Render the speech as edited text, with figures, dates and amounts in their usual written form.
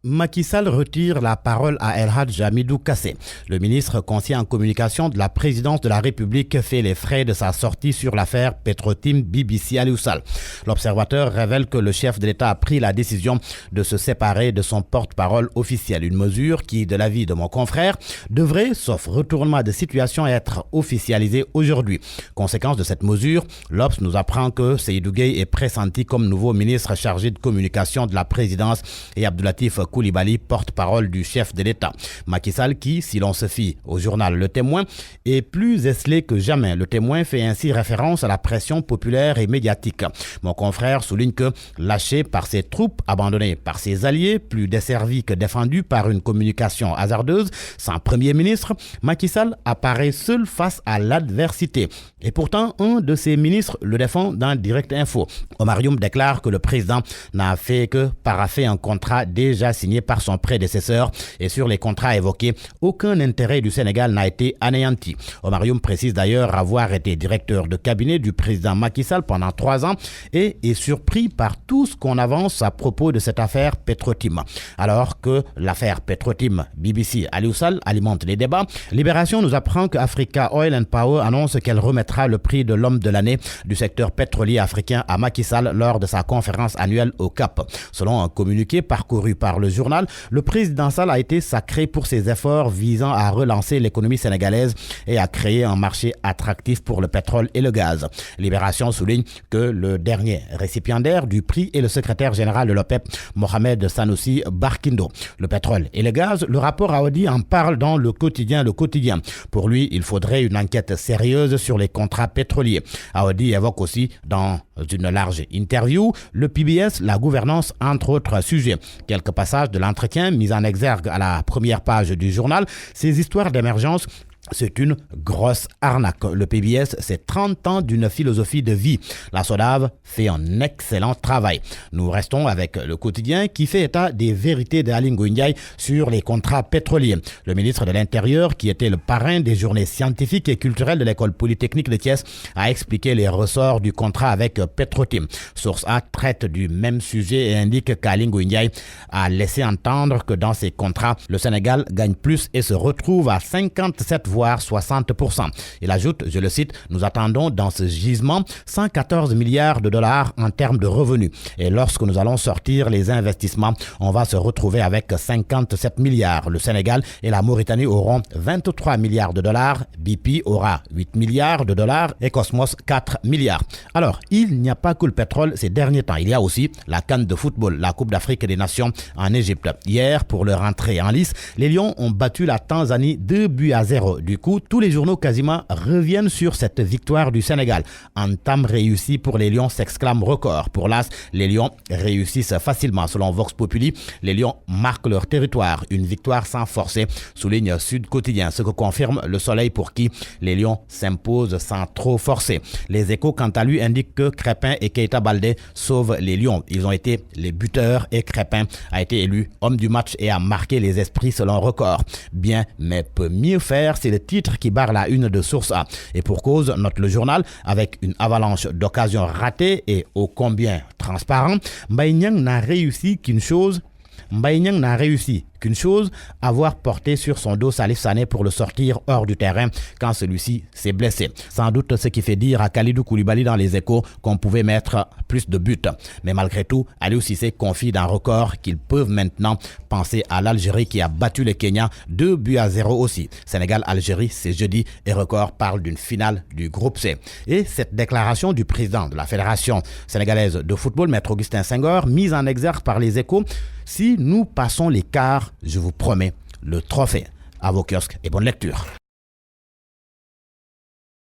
Macky Sall retire la parole à El Hadj Hamidou Kassé. Le ministre conseiller en communication de la présidence de la République fait les frais de sa sortie sur l'affaire Petrotim BBC Aliou Sall. L'observateur révèle que le chef de l'État a pris la décision de se séparer de son porte-parole officiel. Une mesure qui, de l'avis de mon confrère, devrait, sauf retournement de situation, être officialisée aujourd'hui. Conséquence de cette mesure, l'Obs nous apprend que Seydou Gueye est pressenti comme nouveau ministre chargé de communication de la présidence et Abdoulatif Coulibaly, porte-parole du chef de l'État. Macky Sall qui, si l'on se fie au journal Le Témoin, est plus esselé que jamais. Le Témoin fait ainsi référence à la pression populaire et médiatique. Mon confrère souligne que, lâché par ses troupes, abandonné par ses alliés, plus desservi que défendu par une communication hasardeuse, sans Premier ministre, Macky Sall apparaît seul face à l'adversité. Et pourtant, un de ses ministres le défend dans Direct Info. Omar Youm déclare que le président n'a fait que paraffer un contrat déjà signé par son prédécesseur et sur les contrats évoqués, aucun intérêt du Sénégal n'a été anéanti. Omar Youm précise d'ailleurs avoir été directeur de cabinet du président Macky Sall pendant 3 ans et est surpris par tout ce qu'on avance à propos de cette affaire Petrotim. Alors que l'affaire Petrotim BBC Aliou Sall alimente les débats, Libération nous apprend que Africa Oil and Power annonce qu'elle remettra le prix de l'homme de l'année du secteur pétrolier africain à Macky Sall lors de sa conférence annuelle au Cap. Selon un communiqué parcouru par le journal, le président Sall a été sacré pour ses efforts visant à relancer l'économie sénégalaise et à créer un marché attractif pour le pétrole et le gaz. Libération souligne que le dernier récipiendaire du prix est le secrétaire général de l'OPEP, Mohamed Sanoussi Barkindo. Le pétrole et le gaz, le rapport Aoudi en parle dans le quotidien. Pour lui, il faudrait une enquête sérieuse sur les contrats pétroliers. Aoudi évoque aussi dans une large interview le PBS, la gouvernance, entre autres sujets. Quelques passages de l'entretien mis en exergue à la première page du journal, ces histoires d'émergence. C'est une grosse arnaque. Le PBS, c'est 30 ans d'une philosophie de vie. La SODAV fait un excellent travail. Nous restons avec le quotidien qui fait état des vérités d'Aly Ngouille Ndiaye sur les contrats pétroliers. Le ministre de l'Intérieur, qui était le parrain des journées scientifiques et culturelles de l'école polytechnique de Thiès, a expliqué les ressorts du contrat avec Petrotim. Source A traite du même sujet et indique qu'Aly Ngouille Ndiaye a laissé entendre que dans ces contrats, le Sénégal gagne plus et se retrouve à 57 voire 60%. Il ajoute, je le cite, « Nous attendons dans ce gisement 114 milliards de dollars en termes de revenus. Et lorsque nous allons sortir les investissements, on va se retrouver avec 57 milliards. Le Sénégal et la Mauritanie auront 23 milliards de dollars, BP aura 8 milliards de dollars et Cosmos 4 milliards. » Alors, il n'y a pas que le pétrole ces derniers temps. Il y a aussi la CAN de football, la Coupe d'Afrique des Nations en Égypte. Hier, pour leur entrée en lice, les Lions ont battu la Tanzanie 2-0. Du coup, tous les journaux quasiment reviennent sur cette victoire du Sénégal. Entame réussie pour les Lions, s'exclame Record. Pour l'As, les Lions réussissent facilement. Selon Vox Populi, les Lions marquent leur territoire. Une victoire sans forcer, souligne Sud Quotidien. Ce que confirme Le Soleil pour qui les Lions s'imposent sans trop forcer. Les Échos, quant à lui, indiquent que Crépin et Keita Baldé sauvent les Lions. Ils ont été les buteurs et Crépin a été élu homme du match et a marqué les esprits selon Record. Bien, mais peut mieux faire, c'est le titre qui barre la une de Source A. Et pour cause, note le journal, avec une avalanche d'occasions ratées et ô combien transparent, Mbaye Niang n'a réussi qu'une chose, avoir porté sur son dos Salif Sané pour le sortir hors du terrain quand celui-ci s'est blessé. Sans doute ce qui fait dire à Kalidou Koulibaly dans les Échos qu'on pouvait mettre plus de buts. Mais malgré tout, Aliou Cissé confie dans Record qu'ils peuvent maintenant penser à l'Algérie qui a battu le Kenya 2-0 aussi. Sénégal-Algérie, c'est jeudi et Record parle d'une finale du groupe C. Et cette déclaration du président de la Fédération sénégalaise de football, Maître Augustin Senghor, mise en exergue par les Échos, si nous passons les quarts, je vous promets le trophée. À vos kiosques et bonne lecture.